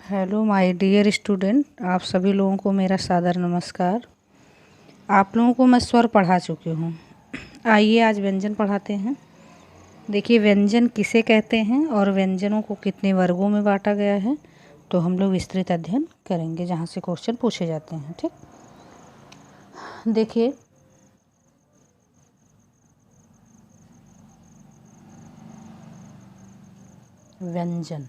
Hello my dear student, आप सभी लोगों को मेरा सादर नमस्कार। आप लोगों को मैं स्वर पढ़ा चुकी हूँ। आइए आज व्यंजन पढ़ाते हैं। देखिए व्यंजन किसे कहते हैं और व्यंजनों को कितने वर्गों में बांटा गया है, तो हम लोग विस्तृत अध्ययन करेंगे जहाँ से क्वेश्चन पूछे जाते हैं। ठीक, देखिए व्यंजन,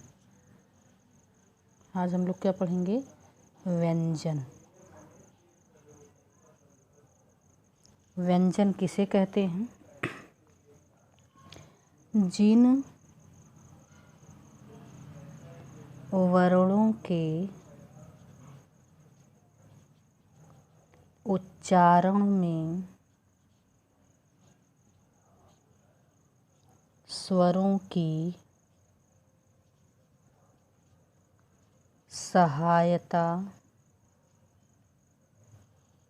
आज हम लोग क्या पढ़ेंगे? व्यंजन। व्यंजन किसे कहते हैं? जिन वर्णों के उच्चारण में स्वरों की सहायता लेनी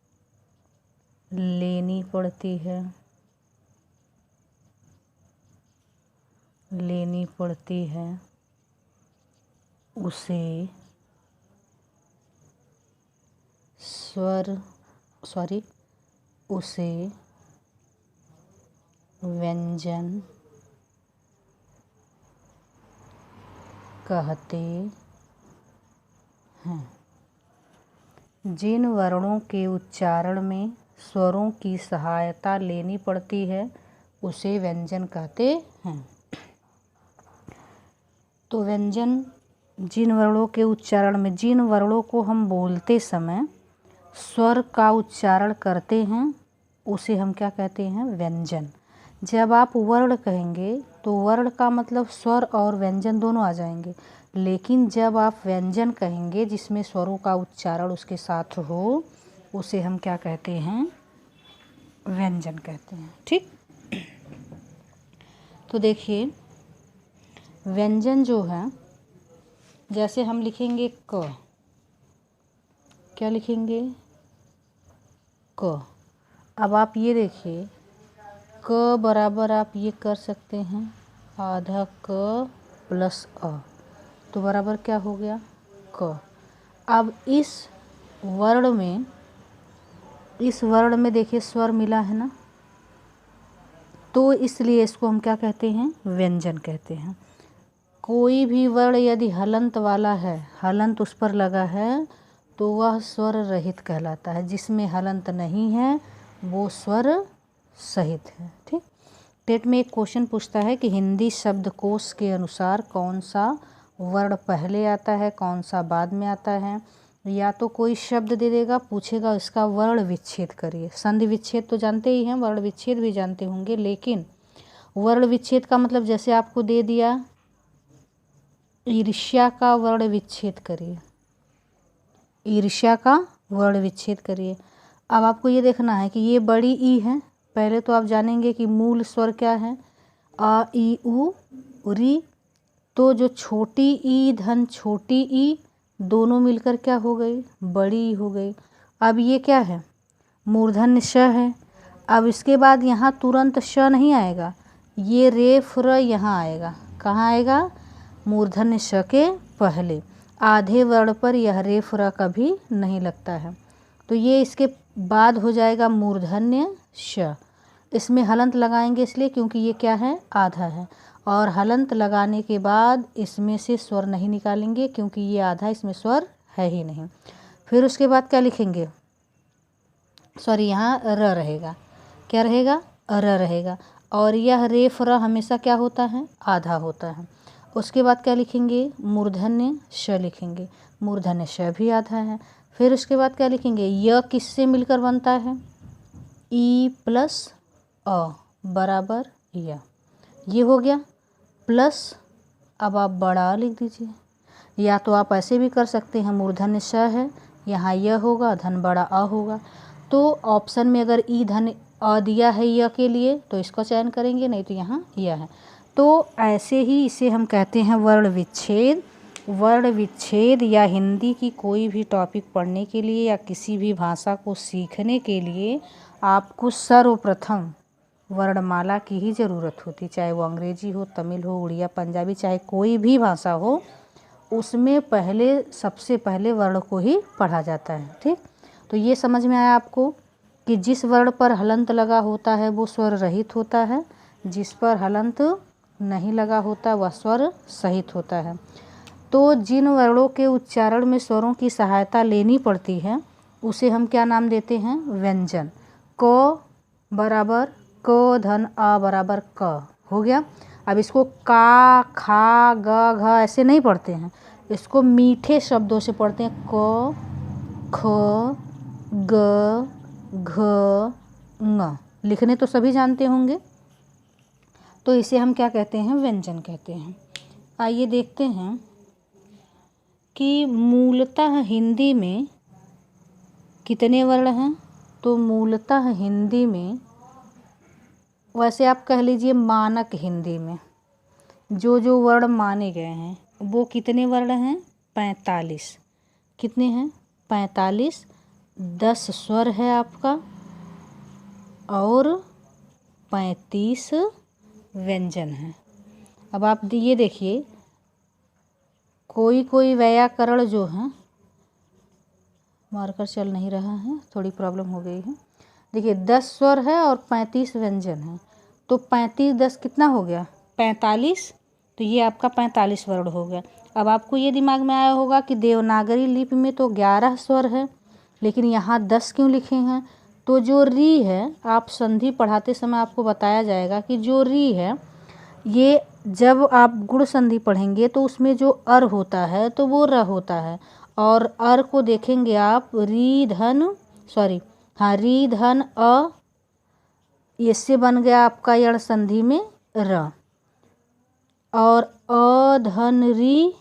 पड़ती है उसे व्यंजन कहते हैं। जिन वर्णों के उच्चारण में स्वरों की सहायता लेनी पड़ती है उसे व्यंजन कहते हैं। तो व्यंजन जिन वर्णों के उच्चारण में, जिन वर्णों को हम बोलते समय स्वर का उच्चारण करते हैं उसे हम क्या कहते हैं? व्यंजन। जब आप वर्ण कहेंगे तो वर्ण का मतलब स्वर और व्यंजन दोनों आ जाएंगे, लेकिन जब आप व्यंजन कहेंगे जिसमें स्वरों का उच्चारण उसके साथ हो उसे हम क्या कहते हैं? व्यंजन कहते हैं। ठीक, तो देखिए व्यंजन जो है, जैसे हम लिखेंगे क, क्या लिखेंगे? क। अब आप ये देखिए क बराबर आप ये कर सकते हैं आधा क प्लस अ, तो बराबर क्या हो गया? क। अब इस वर्ण में देखिए स्वर मिला है ना, तो इसलिए इसको हम क्या कहते हैं? व्यंजन कहते हैं। कोई भी वर्ण यदि हलंत वाला है, हलंत उस पर लगा है, तो वह स्वर रहित कहलाता है। जिसमें हलंत नहीं है वो स्वर सहित है। ठीक, टेट में एक क्वेश्चन पूछता है कि हिंदी शब्दकोश के अनुसार कौन सा वर्ण पहले आता है, कौन सा बाद में आता है। या तो कोई शब्द दे देगा, पूछेगा इसका वर्ण विच्छेद करिए। संधि विच्छेद तो जानते ही हैं, वर्ण विच्छेद भी जानते होंगे, लेकिन वर्ण विच्छेद का मतलब जैसे आपको दे दिया ईर्ष्या का वर्ण विच्छेद करिए, ईर्ष्या का वर्ण विच्छेद करिए। अब आपको ये देखना है कि ये बड़ी ई है। पहले तो आप जानेंगे कि मूल स्वर क्या है? अ ई उ री। तो जो छोटी ई धन छोटी ई दोनों मिलकर क्या हो गई? बड़ी ई हो गई। अब ये क्या है? मूर्धन्य श है। अब इसके बाद यहाँ तुरंत श नहीं आएगा, ये रेफ र यहाँ आएगा। कहाँ आएगा? मूर्धन्य श के पहले। आधे वर्ण पर यह रेफ र कभी नहीं लगता है, तो ये इसके बाद हो जाएगा मूर्धन्य श। इसमें हलंत लगाएंगे इसलिए क्योंकि ये क्या है? आधा है, और हलंत लगाने के बाद इसमें से स्वर नहीं निकालेंगे क्योंकि ये आधा, इसमें स्वर है ही नहीं। फिर उसके बाद क्या लिखेंगे? सॉरी, यहाँ र रहेगा। क्या रहेगा? र रहेगा। और यह रेफ र हमेशा क्या होता है? आधा होता है। उसके बाद क्या लिखेंगे? मूर्धन्य श लिखेंगे। मूर्धन्य श भी आधा है। फिर उसके बाद क्या लिखेंगे? य किससे मिलकर बनता है? ई प्लस अ बराबर य। ये हो गया प्लस। अब आप बड़ा लिख दीजिए, या तो आप ऐसे भी कर सकते हैं, मूर्धन्य श है, यहाँ य होगा, धन बड़ा अ होगा। तो ऑप्शन में अगर ई धन अ दिया है य के लिए तो इसका चयन करेंगे, नहीं तो यहाँ य है। तो ऐसे ही इसे हम कहते हैं वर्ण विच्छेद। वर्ण विच्छेद या हिंदी की कोई भी टॉपिक पढ़ने के लिए या किसी भी भाषा को सीखने के लिए आपको सर्वप्रथम वर्णमाला की ही ज़रूरत होती, चाहे वो अंग्रेजी हो, तमिल हो, उड़िया, पंजाबी, चाहे कोई भी भाषा हो, उसमें पहले सबसे पहले वर्ण को ही पढ़ा जाता है। ठीक, तो ये समझ में आया आपको कि जिस वर्ण पर हलंत लगा होता है वो स्वर रहित होता है, जिस पर हलंत नहीं लगा होता वह स्वर सहित होता है। तो जिन वर्णों के उच्चारण में स्वरों की सहायता लेनी पड़ती है उसे हम क्या नाम देते हैं? व्यंजन। क बराबर क धन अ बराबर क हो गया। अब इसको का, खा, ग, घ ऐसे नहीं पढ़ते हैं, इसको मीठे शब्दों से पढ़ते हैं। क, ख, ग, घ, ङ। लिखने तो सभी जानते होंगे, तो इसे हम क्या कहते हैं? व्यंजन कहते हैं। आइए देखते हैं कि मूलतः हिंदी में कितने वर्ण हैं। तो मूलतः हिंदी में, वैसे आप कह लीजिए मानक हिंदी में जो जो वर्ण माने गए हैं वो कितने वर्ण हैं? 45। कितने हैं? 45। 10 स्वर है आपका और 35 व्यंजन हैं। अब आप ये देखिए, कोई कोई व्याकरण जो है, मार्कर चल नहीं रहा है, थोड़ी प्रॉब्लम हो गई है। देखिए 10 स्वर है और 35 व्यंजन है, तो 35 10 कितना हो गया? 45। तो ये आपका 45 वर्ण हो गया। अब आपको ये दिमाग में आया होगा कि देवनागरी लिपि में तो 11 स्वर है, लेकिन यहाँ 10 क्यों लिखे हैं? तो जो री है, आप संधि पढ़ाते समय आपको बताया जाएगा कि जो री है, ये जब आप गुण संधि पढ़ेंगे तो उसमें जो अर होता है तो वो र होता है, और अर को देखेंगे आप री धन अ, इससे बन गया आपका यण संधि में र, और अ धन री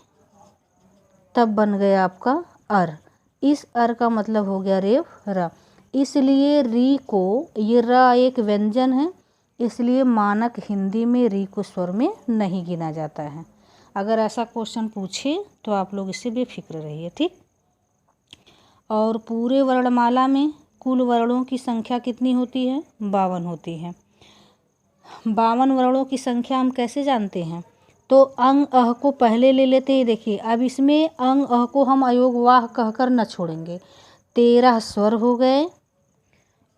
तब बन गया आपका अर। इस अर का मतलब हो गया रेव र। इसलिए री को, ये र एक व्यंजन है, इसलिए मानक हिंदी में री को स्वर में नहीं गिना जाता है। अगर ऐसा क्वेश्चन पूछे तो आप लोग इससे बेफिक्र रहिए। ठीक, और पूरे वर्णमाला में कुल वर्णों की संख्या कितनी होती है? 52 होती है। 52 वर्णों की संख्या हम कैसे जानते हैं? तो अंग अह को पहले ले लेते हैं। देखिए अब इसमें अंग अह को हम अयोग वाह कहकर न छोड़ेंगे। 13 स्वर हो गए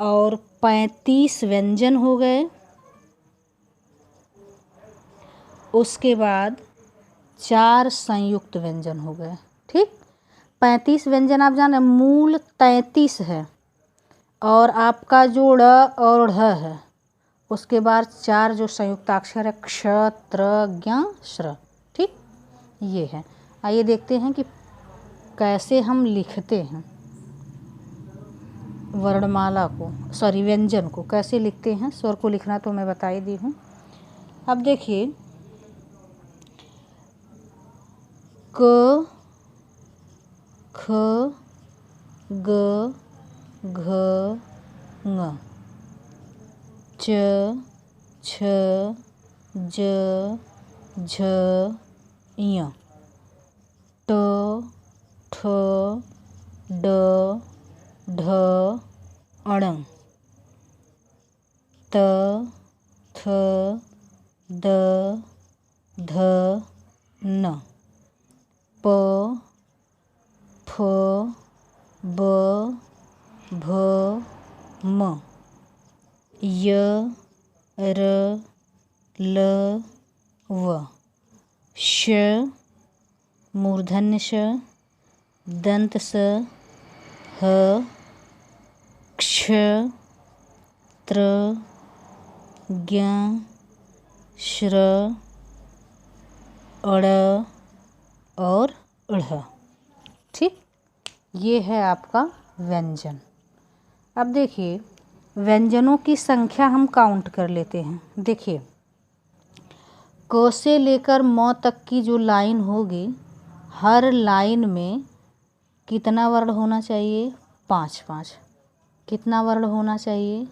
और 35 व्यंजन हो गए। उसके बाद 4 संयुक्त व्यंजन हो गए। ठीक, 35 व्यंजन आप जाने, मूल 33 है, और आपका जो ड़ और ढ है, उसके बाद 4 जो संयुक्ताक्षर है, क्ष, त्र, ज्ञ, श्र। ठीक, ये है। आइए देखते हैं कि कैसे हम लिखते हैं वर्णमाला को, व्यंजन को कैसे लिखते हैं। स्वर को लिखना तो मैं बता ही दी हूँ। अब देखिए, क, ख, ग, घ, ङ, च, छ, ज, झ, ञ, ट, ठ, ड, ढ, ण, त, थ, द, ध, न, प, फ, ब, भ, म, य, र, ल, व, श, मूर्धन्य श, दंत स, ह, क्ष, त्र, ज्ञ, श्र, अड़ और ढ़। ठीक, ये है आपका व्यंजन। अब देखिए, व्यंजनों की संख्या हम काउंट कर लेते हैं। देखिए, क से लेकर म तक की जो लाइन होगी, हर लाइन में कितना वर्ण होना चाहिए? 5-5। कितना वर्ण होना चाहिए?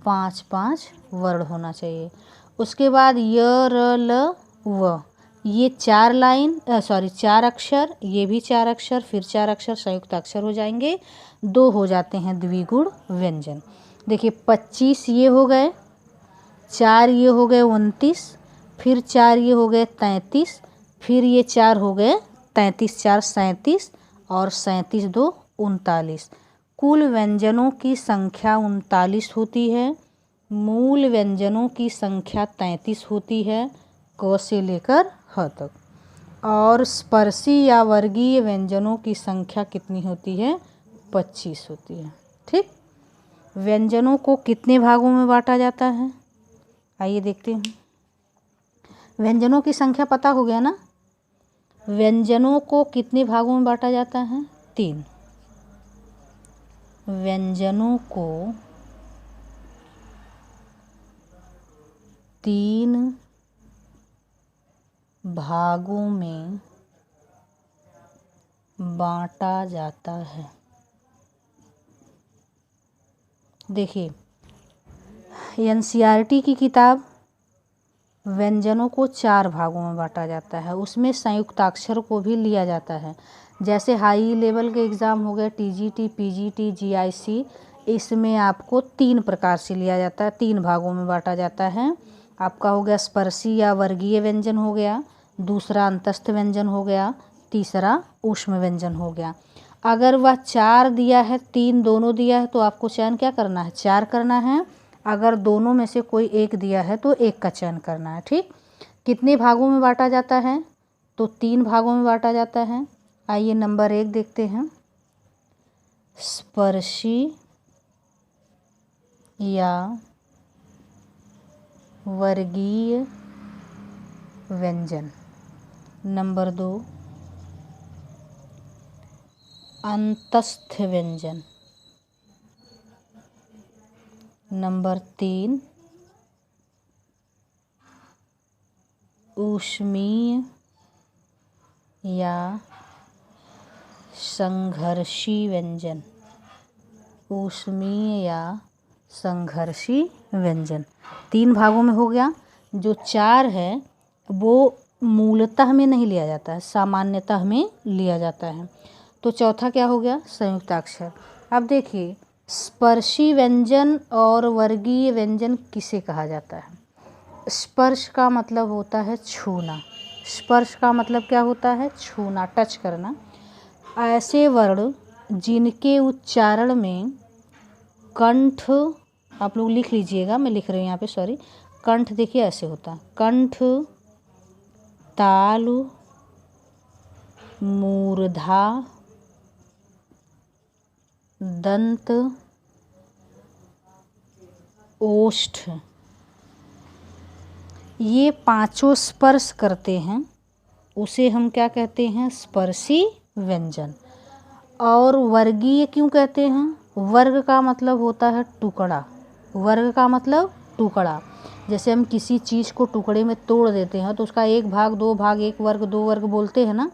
5-5 वर्ण होना चाहिए। उसके बाद य, र, ल, व, ये 4 अक्षर, ये भी 4 अक्षर, फिर 4 अक्षर संयुक्त अक्षर हो जाएंगे। 2 हो जाते हैं द्विगुण व्यंजन। देखिए 25 ये हो गए, 4 ये हो गए 29, फिर 4 ये हो गए 33, फिर ये 4 हो गए 33 4 37 और 37 2 39। कुल व्यंजनों की संख्या 39 होती है। मूल व्यंजनों की संख्या 33 होती है, क से लेकर ह तक। और स्पर्शी या वर्गीय व्यंजनों की संख्या कितनी होती है? 25 होती है। ठीक, व्यंजनों को कितने भागों में बांटा जाता है? आइए देखते हैं। व्यंजनों की संख्या पता हो गया ना। व्यंजनों को कितने भागों में बांटा जाता है? 3। व्यंजनों को 3 भागों में बांटा जाता है। देखिए, एनसीईआरटी की किताब व्यंजनों को 4 भागों में बांटा जाता है, उसमें संयुक्ताक्षर को भी लिया जाता है। जैसे हाई लेवल के एग्ज़ाम हो गए टीजीटी, पीजीटी, जीआईसी, इसमें आपको 3 प्रकार से लिया जाता है, 3 भागों में बांटा जाता है। आपका हो गया स्पर्शी या वर्गीय व्यंजन हो गया, दूसरा अंतस्थ व्यंजन हो गया, तीसरा ऊष्म व्यंजन हो गया। अगर वह 4 दिया है, 3 दोनों दिया है, तो आपको चयन क्या करना है? 4 करना है। अगर दोनों में से कोई एक दिया है तो एक का चयन करना है। ठीक, कितने भागों में बांटा जाता है? तो 3 भागों में बांटा जाता है। आइए नंबर 1 देखते हैं। स्पर्शी या वर्गीय व्यंजन। नंबर 2 अंतस्थ व्यंजन। नंबर 3 ऊष्मीय या संघर्षी व्यंजन। ऊष्मीय या संघर्षी व्यंजन 3 भागों में हो गया। जो 4 है वो मूलतः में नहीं लिया जाता है, सामान्यतः में लिया जाता है। तो चौथा क्या हो गया? संयुक्ताक्षर। अब देखिए, स्पर्शी व्यंजन और वर्गीय व्यंजन किसे कहा जाता है? स्पर्श का मतलब होता है छूना। स्पर्श का मतलब क्या होता है? छूना, टच करना। ऐसे वर्ण जिनके उच्चारण में कंठ, आप लोग लिख लीजिएगा, मैं लिख रही हूँ यहाँ पे, सॉरी। कंठ देखिए ऐसे होता है, कंठ, ताल, मूर्धा, दंत, ओष्ठ, ये 5 स्पर्श करते हैं, उसे हम क्या कहते हैं? स्पर्शी व्यंजन। और वर्गीय क्यों कहते हैं? वर्ग का मतलब होता है टुकड़ा। वर्ग का मतलब टुकड़ा। जैसे हम किसी चीज़ को टुकड़े में तोड़ देते हैं तो उसका 1 भाग, 2 भाग, 1 वर्ग, 2 वर्ग बोलते हैं ना,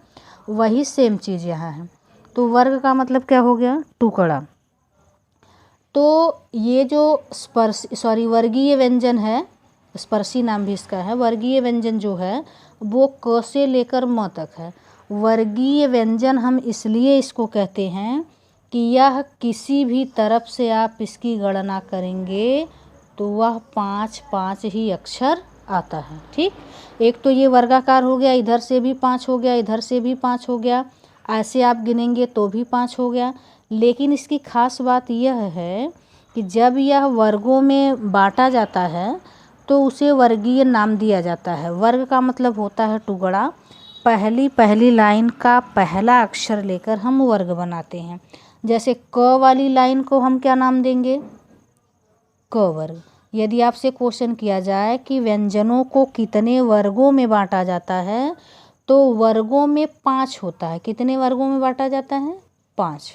वही सेम चीज़ यहाँ है। तो वर्ग का मतलब क्या हो गया? टुकड़ा। तो ये जो वर्गीय व्यंजन है, स्पर्शी नाम भी इसका है, वर्गीय व्यंजन जो है वो क से लेकर म तक है। वर्गीय व्यंजन हम इसलिए इसको कहते हैं कि यह किसी भी तरफ से आप इसकी गणना करेंगे तो वह 5-5 ही अक्षर आता है। ठीक, एक तो ये वर्गाकार हो गया, इधर से भी 5 हो गया, इधर से भी 5 हो गया, ऐसे आप गिनेंगे तो भी 5 हो गया। लेकिन इसकी खास बात यह है कि जब यह वर्गों में बांटा जाता है तो उसे वर्गीय नाम दिया जाता है। वर्ग का मतलब होता है टुकड़ा। पहली लाइन का पहला अक्षर लेकर हम वर्ग बनाते हैं। जैसे क वाली लाइन को हम क्या नाम देंगे? क वर्ग। यदि आपसे क्वेश्चन किया जाए कि व्यंजनों को कितने वर्गों में बांटा जाता है, तो वर्गों में 5 होता है। कितने वर्गों में बांटा जाता है? 5।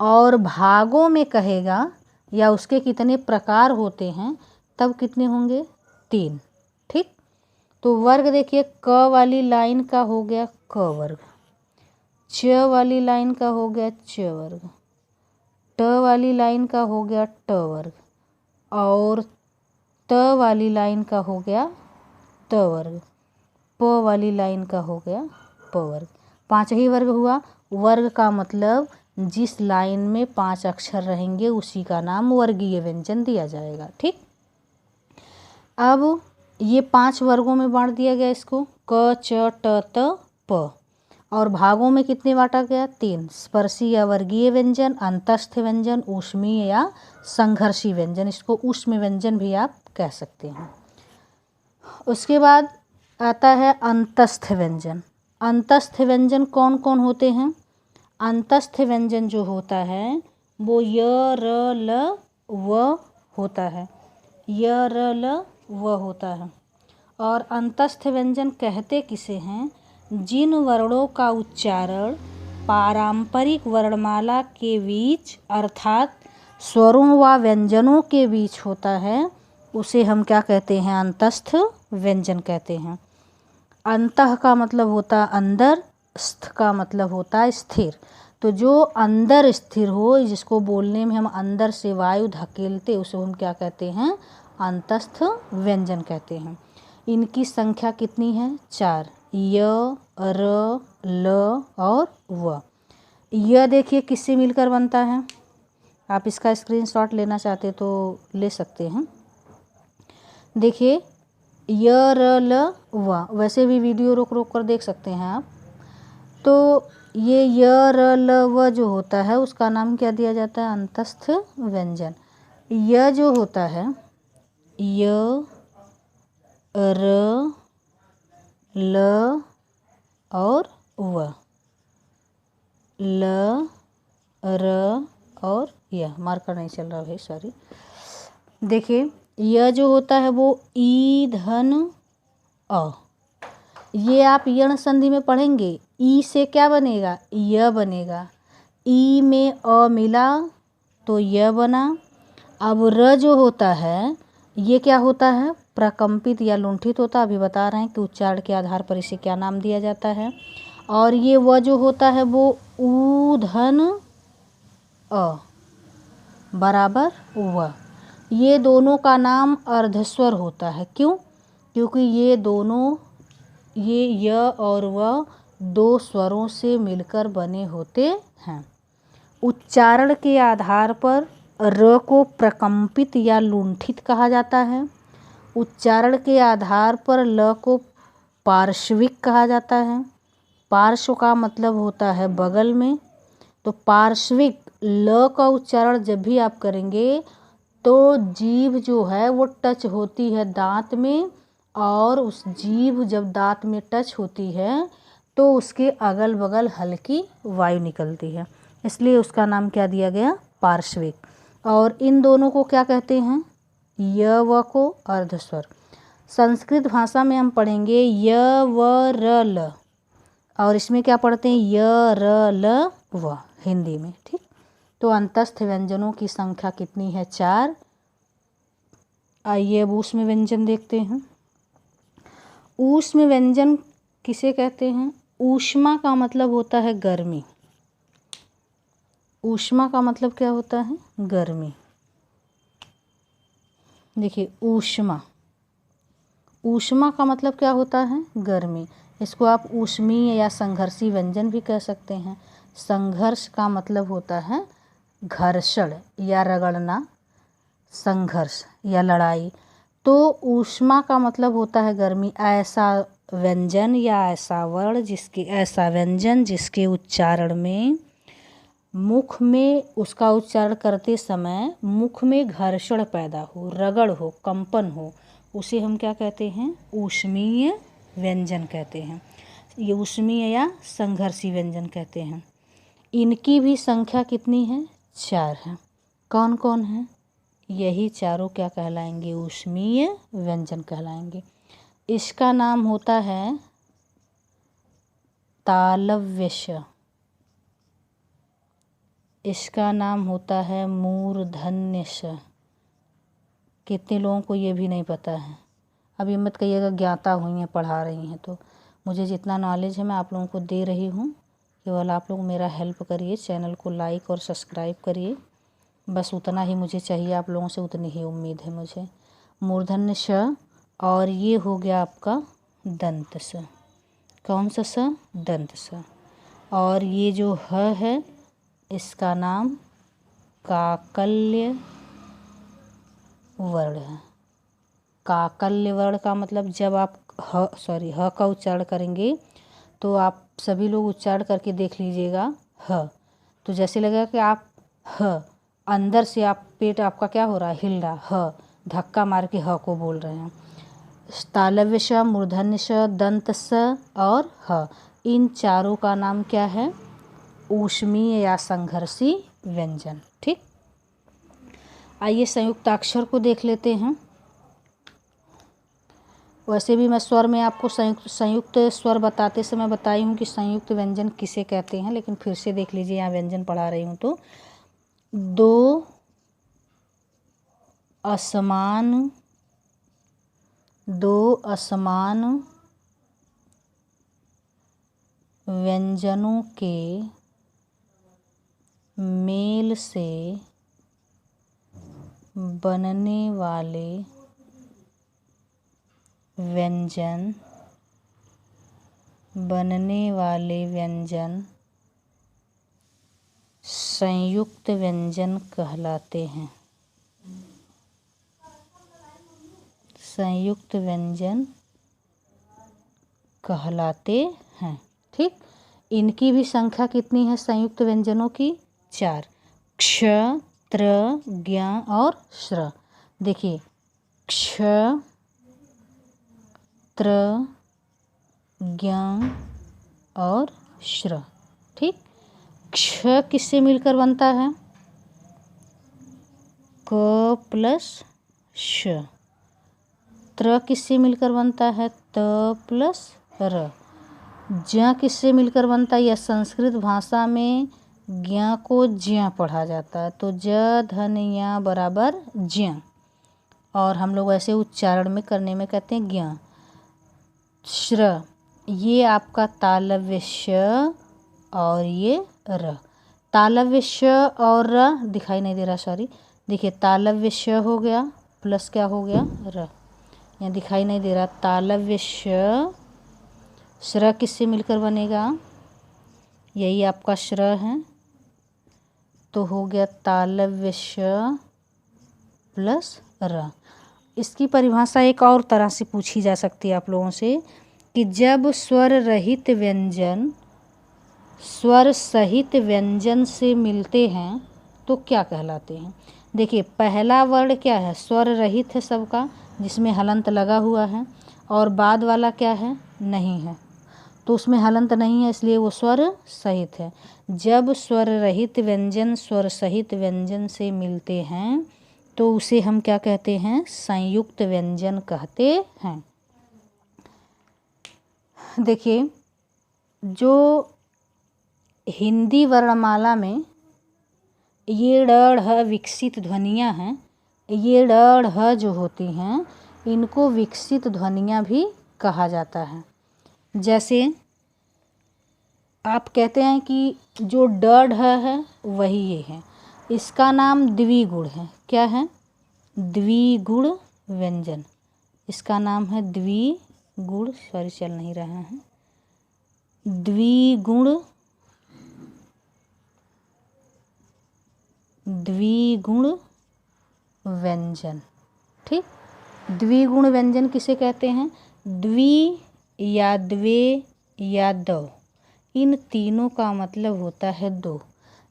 और भागों में कहेगा या उसके कितने प्रकार होते हैं, तब कितने होंगे? 3। ठीक, तो वर्ग देखिए, क वाली लाइन का हो गया क वर्ग, च वाली लाइन का हो गया च वर्ग, ट वाली लाइन का हो गया ट वर्ग, और त वाली लाइन का हो गया त वर्ग, प वाली लाइन का हो गया प वर्ग। 5 ही वर्ग हुआ। वर्ग का मतलब जिस लाइन में 5 अक्षर रहेंगे उसी का नाम वर्गीय व्यंजन दिया जाएगा। ठीक, अब ये 5 वर्गों में बांट दिया गया इसको, क च ट त प। और भागों में कितने बांटा गया? 3। स्पर्शी या वर्गीय व्यंजन, अंतस्थ व्यंजन, ऊष्मीय या संघर्षी व्यंजन। इसको ऊष्म व्यंजन भी आप कह सकते हैं। उसके बाद आता है अंतस्थ व्यंजन। अंतस्थ व्यंजन कौन कौन होते हैं? अंतस्थ व्यंजन जो होता है वो य, र, ल, व होता है। य, र, ल, व होता है। और अंतस्थ व्यंजन कहते किसे हैं? जिन वर्णों का उच्चारण पारंपरिक वर्णमाला के बीच अर्थात स्वरों व व्यंजनों के बीच होता है उसे हम क्या कहते हैं? अंतस्थ व्यंजन कहते हैं। अंतः का मतलब होता है अंदर, स्थ का मतलब होता है स्थिर। तो जो अंदर स्थिर हो, जिसको बोलने में हम अंदर से वायु धकेलते, उसे हम क्या कहते हैं? अंतस्थ व्यंजन कहते हैं। इनकी संख्या कितनी है? 4। य, र, ल और व। य देखिए किससे मिलकर बनता है? आप इसका स्क्रीनशॉट लेना चाहते तो ले सकते हैं। देखिए य, र, ल, व, वैसे भी वीडियो रोक रोक कर देख सकते हैं आप। तो ये य, र, ल, व जो होता है उसका नाम क्या दिया जाता है? अंतस्थ व्यंजन। य जो होता है, य, र, ल और व, ल, र और य। मार्कर नहीं चल रहा है, सॉरी। देखिए य जो होता है वो ई धन अ, ये आप यण संधि में पढ़ेंगे। ई से क्या बनेगा? य बनेगा। ई में अ मिला तो य बना। अब र जो होता है ये क्या होता है? प्रकंपित या लुंठित होता। अभी बता रहे हैं कि उच्चारण के आधार पर इसे क्या नाम दिया जाता है। और ये व जो होता है वो ऊ धन अ बराबर व। ये दोनों का नाम अर्धस्वर होता है। क्यों? क्योंकि ये दोनों, ये य और व दो स्वरों से मिलकर बने होते हैं। उच्चारण के आधार पर र को प्रकंपित या लुंठित कहा जाता है। उच्चारण के आधार पर ल को पार्श्विक कहा जाता है। पार्श्व का मतलब होता है बगल में। तो पार्श्विक ल का उच्चारण जब भी आप करेंगे तो जीभ जो है वो टच होती है दांत में, और उस जीभ जब दांत में टच होती है तो उसके अगल बगल हल्की वायु निकलती है, इसलिए उसका नाम क्या दिया गया? पार्श्विक। और इन दोनों को क्या कहते हैं? य व को अर्धस्वर। संस्कृत भाषा में हम पढ़ेंगे य व र ल, और इसमें क्या पढ़ते हैं? य र ल व हिंदी में। ठीक। तो अंतस्थ व्यंजनों की संख्या कितनी है? 4। आइए अब ऊष्म व्यंजन देखते हैं। ऊष्म व्यंजन किसे कहते हैं? ऊष्मा का मतलब होता है गर्मी। ऊष्मा का मतलब क्या होता है? गर्मी। देखिए ऊष्मा, ऊष्मा का मतलब क्या होता है? गर्मी। इसको आप ऊष्मीय या संघर्षी व्यंजन भी कह सकते हैं। संघर्ष का मतलब होता है घर्षण या रगड़ना, संघर्ष या लड़ाई। तो ऊष्मा का मतलब होता है गर्मी। ऐसा व्यंजन या ऐसा वर्ण जिसके, ऐसा व्यंजन जिसके उच्चारण में मुख में, उसका उच्चारण करते समय मुख में घर्षण पैदा हो, रगड़ हो, कंपन हो, उसे हम क्या कहते हैं? ऊष्मीय व्यंजन कहते हैं। ये ऊष्मीय या संघर्षी व्यंजन कहते हैं। इनकी भी संख्या कितनी है? 4 है। कौन कौन है? यही चारों क्या कहलाएंगे? ऊष्मीय व्यंजन कहलाएंगे। इसका नाम होता है तालव्य श, इसका नाम होता है मूर्धन्य श। कितने लोगों को ये भी नहीं पता है? अब ये मत कहिएगा ज्ञाता हुई हैं पढ़ा रही हैं, तो मुझे जितना नॉलेज है मैं आप लोगों को दे रही हूँ। केवल आप लोग मेरा हेल्प करिए, चैनल को लाइक और सब्सक्राइब करिए। बस उतना ही मुझे चाहिए आप लोगों से, उतनी ही उम्मीद है मुझे। मूर्धन्य श, और ये हो गया आपका दंत स। कौन सा स? दंत स। और ये जो ह है इसका नाम काकल्य वर्ण है। काकल्य वर्ण का मतलब जब आप ह का उच्चारण करेंगे तो आप सभी लोग उच्चारण करके देख लीजिएगा ह। तो जैसे लगेगा कि आप ह अंदर से आप पेट आपका क्या हो रहा है, हिल रहा, ह धक्का मार के ह को बोल रहे हैं। तालव्य श, मूर्धन्य श, दंत स और ह, इन चारों का नाम क्या है, ऊष्मीय या संघर्षी व्यंजन। ठीक, आइए संयुक्ताक्षर को देख लेते हैं। वैसे भी मैं स्वर में आपको संयुक्त स्वर बताते समय बताई हूँ कि संयुक्त व्यंजन किसे कहते हैं, लेकिन फिर से देख लीजिए, यहाँ व्यंजन पढ़ा रही हूँ तो दो असमान व्यंजनों के मेल से बनने वाले व्यंजन संयुक्त व्यंजन कहलाते हैं। संयुक्त व्यंजन कहलाते हैं। ठीक, इनकी भी संख्या कितनी है संयुक्त व्यंजनों की, 4, क्ष, त्र, ज्ञ और श्र। देखिए क्ष, त्र, ज्ञ और श्र। ठीक, क्ष किससे मिलकर बनता है, क प्लस श। त्र किससे मिलकर बनता है, त प्लस र। ज्ञ किससे मिलकर बनता है, या संस्कृत भाषा में ज्ञ को ज्ञ पढ़ा जाता है, तो ज धन य बराबर ज्ञ, और हम लोग ऐसे उच्चारण में करने में कहते हैं ज्ञ। श्र, ये आपका तालव्य श और ये र। तालव्य श और र दिखाई नहीं दे रहा, सॉरी, देखिए तालव्य श हो गया प्लस क्या हो गया, र, यहाँ दिखाई नहीं दे रहा। तालव्य श, श्र किससे मिलकर बनेगा, यही आपका श्र है, तो हो गया तालव्य श प्लस र। इसकी परिभाषा एक और तरह से पूछी जा सकती है आप लोगों से कि जब स्वर रहित व्यंजन स्वर सहित व्यंजन से मिलते हैं तो क्या कहलाते हैं। देखिए पहला वर्ण क्या है, स्वर रहित है सबका, जिसमें हलंत लगा हुआ है, और बाद वाला क्या है, नहीं है, तो उसमें हलंत नहीं है, इसलिए वो स्वर सहित है। जब स्वर रहित व्यंजन स्वर सहित व्यंजन से मिलते हैं तो उसे हम क्या कहते हैं, संयुक्त व्यंजन कहते हैं। देखिए जो हिंदी वर्णमाला में ये ड़ ढ़ विकसित ध्वनियाँ हैं, ये ड़ ढ़ जो होती हैं इनको विकसित ध्वनियाँ भी कहा जाता है। जैसे आप कहते हैं कि जो ड ढ है वही ये है, इसका नाम द्विगुण है, क्या है, द्विगुण व्यंजन, इसका नाम है द्विगुण, सॉरी चल नहीं रहा है, द्विगुण व्यंजन। ठीक, द्विगुण व्यंजन किसे कहते हैं, द्वि या द्वे या द, इन तीनों का मतलब होता है दो,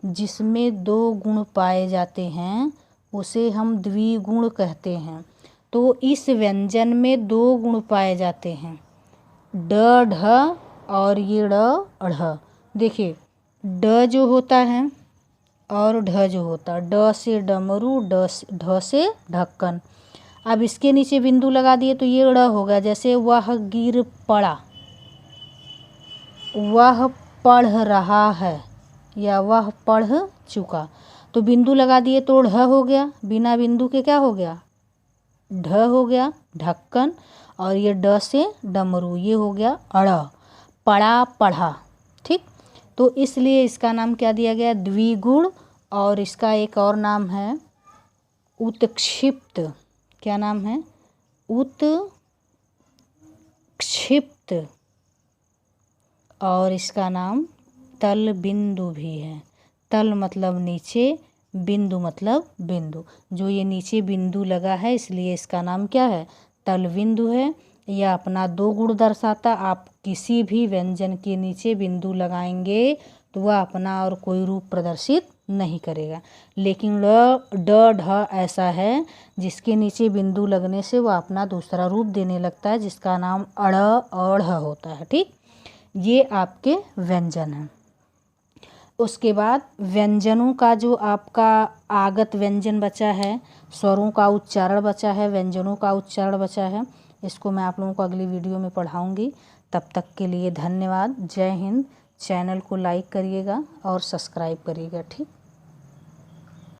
जिसमें दो गुण पाए जाते हैं उसे हम द्विगुण कहते हैं। तो इस व्यंजन में दो गुण पाए जाते हैं, ड ढ और ये ड़ ढ़। देखिए ड जो होता है और ढ जो होता है, ड से डमरू, ढ से ढक्कन। अब इसके नीचे बिंदु लगा दिए तो ये ड़ होगा, जैसे वह गिर पड़ा, वह पढ़ रहा है या वह पढ़ चुका, तो बिंदु लगा दिए तो ढ हो गया, बिना बिंदु के क्या हो गया, ढ हो गया ढक्कन, और ये ड से डमरू, ये हो गया अड़, पढ़ा पढ़ा। ठीक, तो इसलिए इसका नाम क्या दिया गया, द्विगुण, और इसका एक और नाम है उत्क्षिप्त। क्या नाम है, उत्क्षिप्त, और इसका नाम तल बिंदु भी है। तल मतलब नीचे, बिंदु मतलब बिंदु, जो ये नीचे बिंदु लगा है इसलिए इसका नाम क्या है, तल बिंदु है। यह अपना दो गुण दर्शाता, आप किसी भी व्यंजन के नीचे बिंदु लगाएंगे तो वह अपना और कोई रूप प्रदर्शित नहीं करेगा। लेकिन ल, ड, ढ ऐसा है जिसके नीचे बिंदु लगने से वह अपना दूसरा रूप देने लगता है, जिसका नाम अड़, अढ़ होता है। ठीक, ये आपके व्यंजन हैं। उसके बाद व्यंजनों का जो आपका आगत व्यंजन बचा है, स्वरों का उच्चारण बचा है, व्यंजनों का उच्चारण बचा है, इसको मैं आप लोगों को अगली वीडियो में पढ़ाऊंगी। तब तक के लिए धन्यवाद। जय हिंद। चैनल को लाइक करिएगा और सब्सक्राइब करिएगा। ठीक।